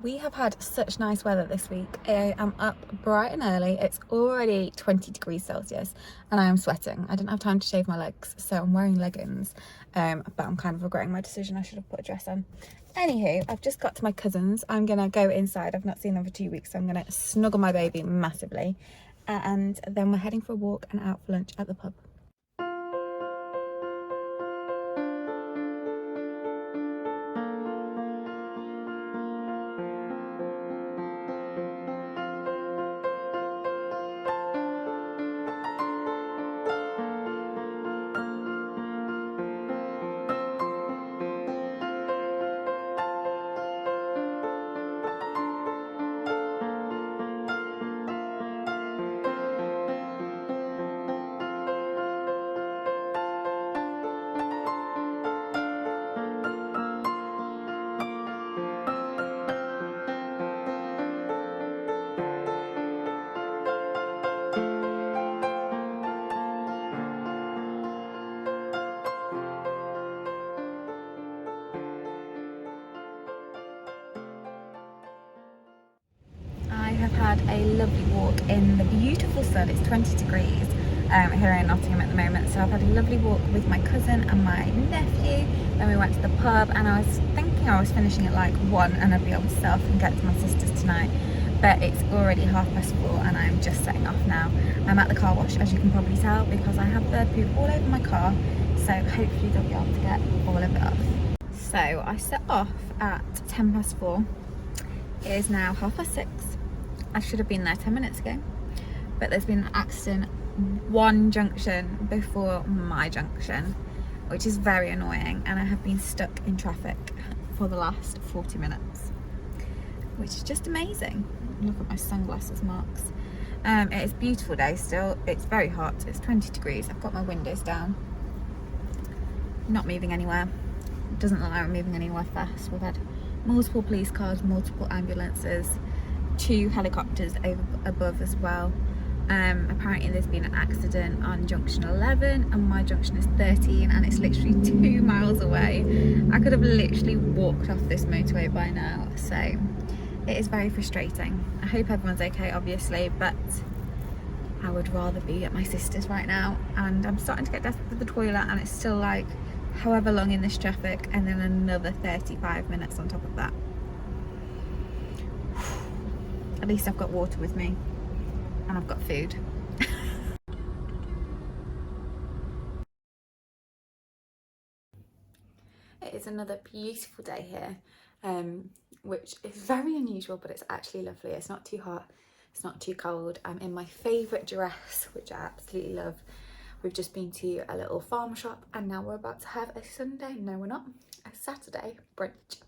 We have had such nice weather this week. I am up bright and early. It's already 20 degrees Celsius and I am sweating. I didn't have time to shave my legs, so I'm wearing leggings, but I'm kind of regretting my decision. I should have put a dress on. Anywho, I've just got to my cousin's. I'm gonna go inside. I've not seen them for 2 weeks, so I'm gonna snuggle my baby massively, and then we're heading for a walk and out for lunch at the pub. I have had a lovely walk in the beautiful sun. It's 20 degrees here in Nottingham at the moment, so I've had a lovely walk with my cousin and my nephew. Then we went to the pub, and I was thinking I was finishing at like 1 and I'd be able to set off and get to my sister's tonight, but it's already 4:30 and I'm just setting off now. I'm at the car wash, as you can probably tell, because I have bird poop all over my car, so hopefully they'll be able to get all of it off. So I set off at 4:10. It is now 6:30. I should have been there 10 minutes ago, but there's been an accident one junction before my junction, which is very annoying, and I have been stuck in traffic for the last 40 minutes, which is just amazing. Look at my sunglasses marks. It is a beautiful day still. It's very hot. It's 20 degrees. I've got my windows down. Not moving anywhere. It doesn't look like we're moving anywhere fast. We've had multiple police cars, multiple ambulances, 2 helicopters above as well. Apparently there's been an accident on junction 11 and my junction is 13, and it's literally 2 miles away. I could have literally walked off this motorway by now, so it is very frustrating. I hope everyone's okay, obviously, but I would rather be at my sister's right now, and I'm starting to get desperate for the toilet, and it's still like however long in this traffic, and then another 35 minutes on top of that. At least I've got water with me and I've got food. It is another beautiful day here, which is very unusual, but it's actually lovely. It's not too hot, it's not too cold. I'm in my favourite dress, which I absolutely love. We've just been to a little farm shop, and now we're about to have a Sunday, no we're not, a Saturday brunch.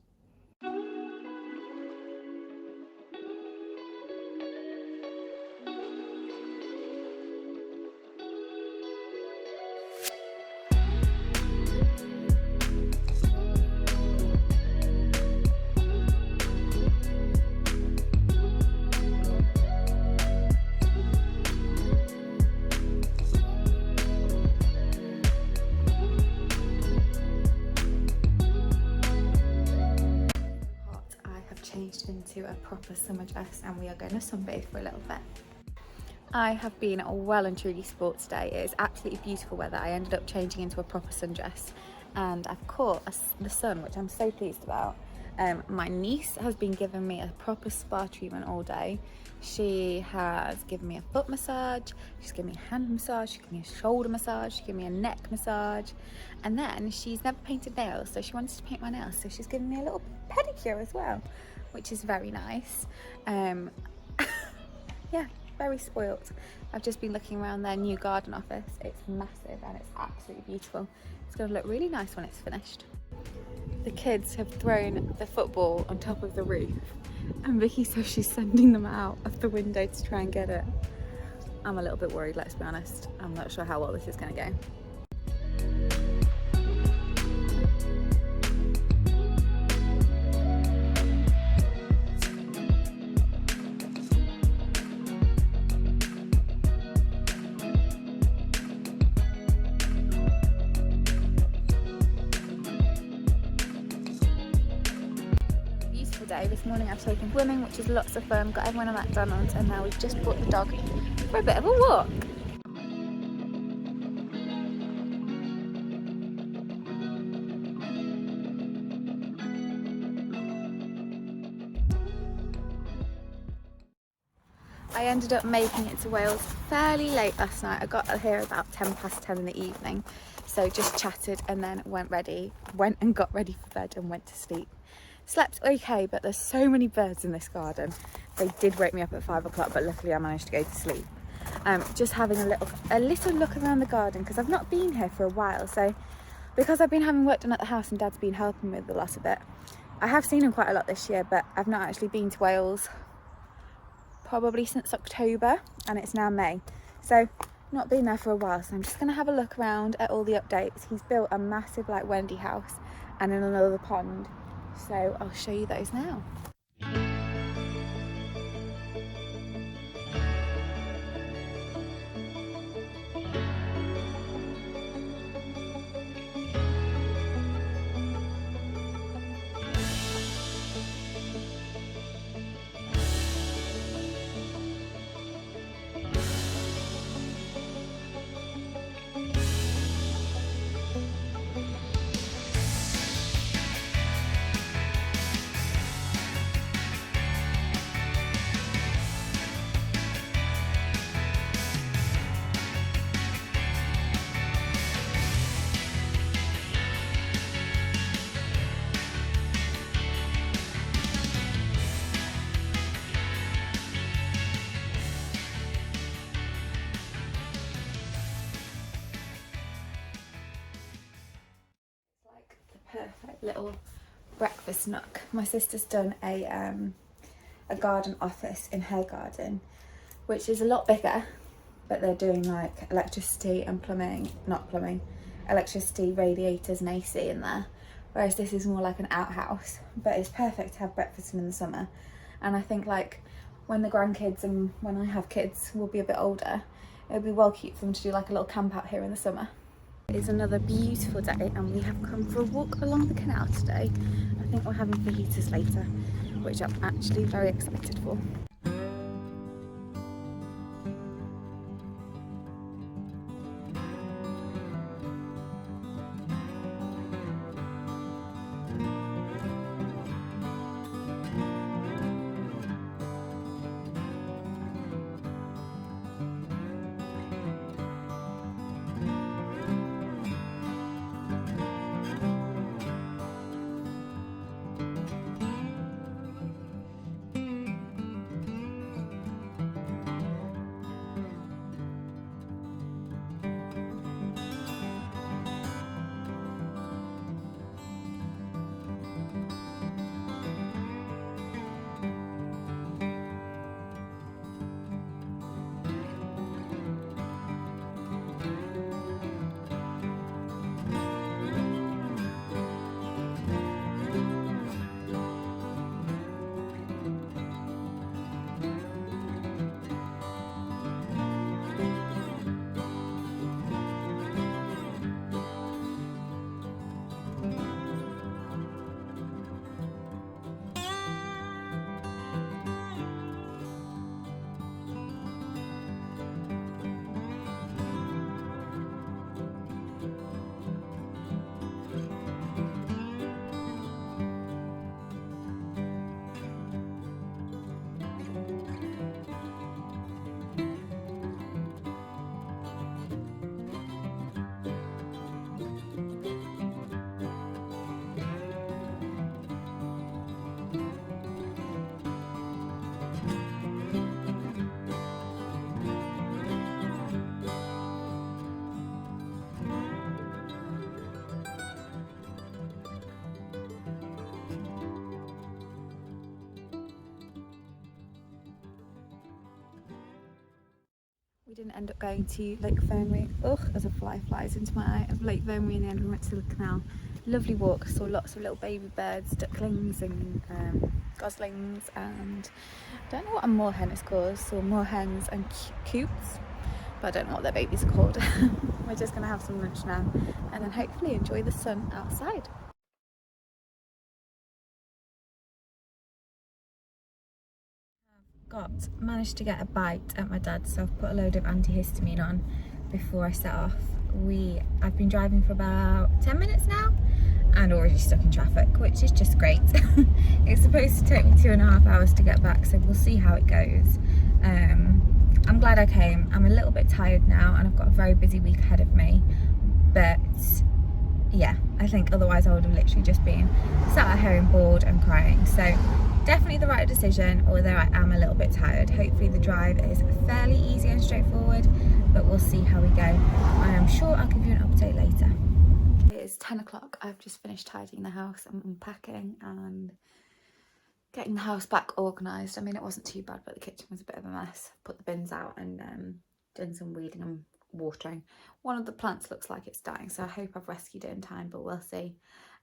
Changed into a proper summer dress, and we are going to sunbathe for a little bit. I have been well and truly sports day. It is absolutely beautiful weather. I ended up changing into a proper sundress, and I've caught the sun, which I'm so pleased about. My niece has been giving me a proper spa treatment all day. She has given me a foot massage, she's given me a hand massage, she's given me a shoulder massage, she's given me a neck massage, and then she's never painted nails, so she wanted to paint my nails, so she's given me a little pedicure as well, which is very nice. Yeah, very spoilt. I've just been looking around their new garden office. It's massive and it's absolutely beautiful. It's going to look really nice when it's finished. The kids have thrown the football on top of the roof, and Vicky says she's sending them out of the window to try and get it. I'm a little bit worried, let's be honest. I'm not sure how well this is going to go. Day. This morning morning I've taken swimming, which is lots of fun, got everyone at McDonald's, and now we've just brought the dog for a bit of a walk. I ended up making it to Wales fairly late last night. I got here about 10 past 10 in the evening, so just chatted and then went and got ready for bed and went to sleep. Slept okay, but there's so many birds in this garden. They did wake me up at 5 o'clock, but luckily I managed to go to sleep. Just having a little look around the garden, because I've not been here for a while. So because I've been having work done at the house and Dad's been helping with the lot of it, I have seen him quite a lot this year, but I've not actually been to Wales probably since October, and it's now May, so not been there for a while. So I'm just going to have a look around at all the updates. He's built a massive like Wendy house and in another pond, so I'll show you those now. Perfect little breakfast nook. My sister's done a garden office in her garden, which is a lot bigger, but they're doing like electricity and electricity, radiators and AC in there, whereas this is more like an outhouse. But it's perfect to have breakfast in the summer, and I think like when the grandkids and when I have kids will be a bit older, it would be well cute for them to do like a little camp out here in the summer. It is another beautiful day, and we have come for a walk along the canal today. I think we're having fajitas later, which I'm actually very excited for. We didn't end up going to Lake Vyrnwy. Ugh, as a fly flies into my eye. Of Lake Vyrnwy, in the end we went to the canal. Lovely walk, saw lots of little baby birds, ducklings and goslings, and I don't know what a moorhen is called. Saw moorhens and coots, but I don't know what their babies are called. We're just going to have some lunch now and then hopefully enjoy the sun outside. Managed to get a bite at my dad's, so I've put a load of antihistamine on before I set off. I've been driving for about 10 minutes now and already stuck in traffic, which is just great. It's supposed to take me 2.5 hours to get back, so we'll see how it goes. I'm glad I came. I'm a little bit tired now and I've got a very busy week ahead of me, but yeah, I think otherwise I would have literally just been sat at home bored and crying. So definitely the right decision, although I am a little bit tired. Hopefully the drive is fairly easy and straightforward, but we'll see how we go. And I'm sure I'll give you an update later. It is 10 o'clock. I've just finished tidying the house. I'm unpacking and getting the house back organised. I mean, it wasn't too bad, but the kitchen was a bit of a mess. Put the bins out and done some weeding and watering. One of the plants looks like it's dying, so I hope I've rescued it in time, but we'll see.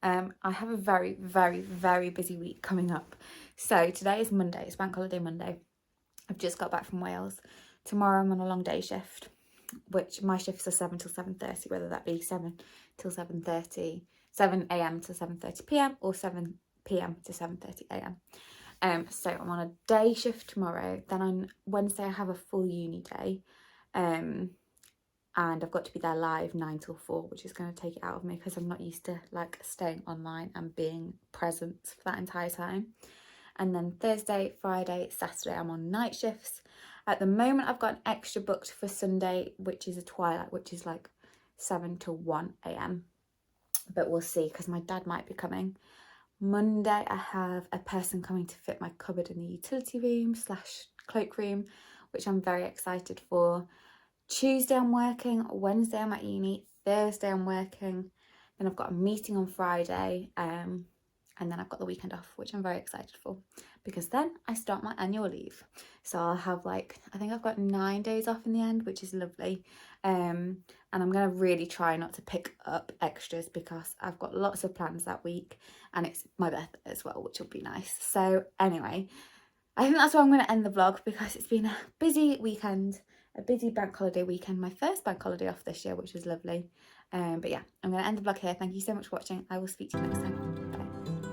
I have a very, very, very busy week coming up. So today is Monday, it's Bank Holiday Monday. I've just got back from Wales. Tomorrow I'm on a long day shift, which my shifts are 7 till 7:30, whether that be 7 till 7:30, 7 a.m. to 7:30 p.m. or 7 p.m. to 7:30 a.m. So I'm on a day shift tomorrow. Then on Wednesday I have a full uni day. And I've got to be there live 9 till 4, which is going to take it out of me because I'm not used to like staying online and being present for that entire time. And then Thursday, Friday, Saturday, I'm on night shifts. At the moment, I've got an extra booked for Sunday, which is a twilight, which is like 7 till 1 a.m. But we'll see because my dad might be coming. Monday, I have a person coming to fit my cupboard in the utility room / cloakroom, which I'm very excited for. Tuesday I'm working, Wednesday I'm at uni, Thursday I'm working, then I've got a meeting on Friday, and then I've got the weekend off, which I'm very excited for because then I start my annual leave. So I'll have I think I've got 9 days off in the end, which is lovely. And I'm going to really try not to pick up extras because I've got lots of plans that week and it's my birthday as well, which will be nice. So anyway, I think that's where I'm going to end the vlog because it's been a busy weekend. A busy bank holiday weekend, my first bank holiday off this year, which was lovely. But yeah, I'm going to end the vlog here. Thank you so much for watching. I will speak to you next time. Bye.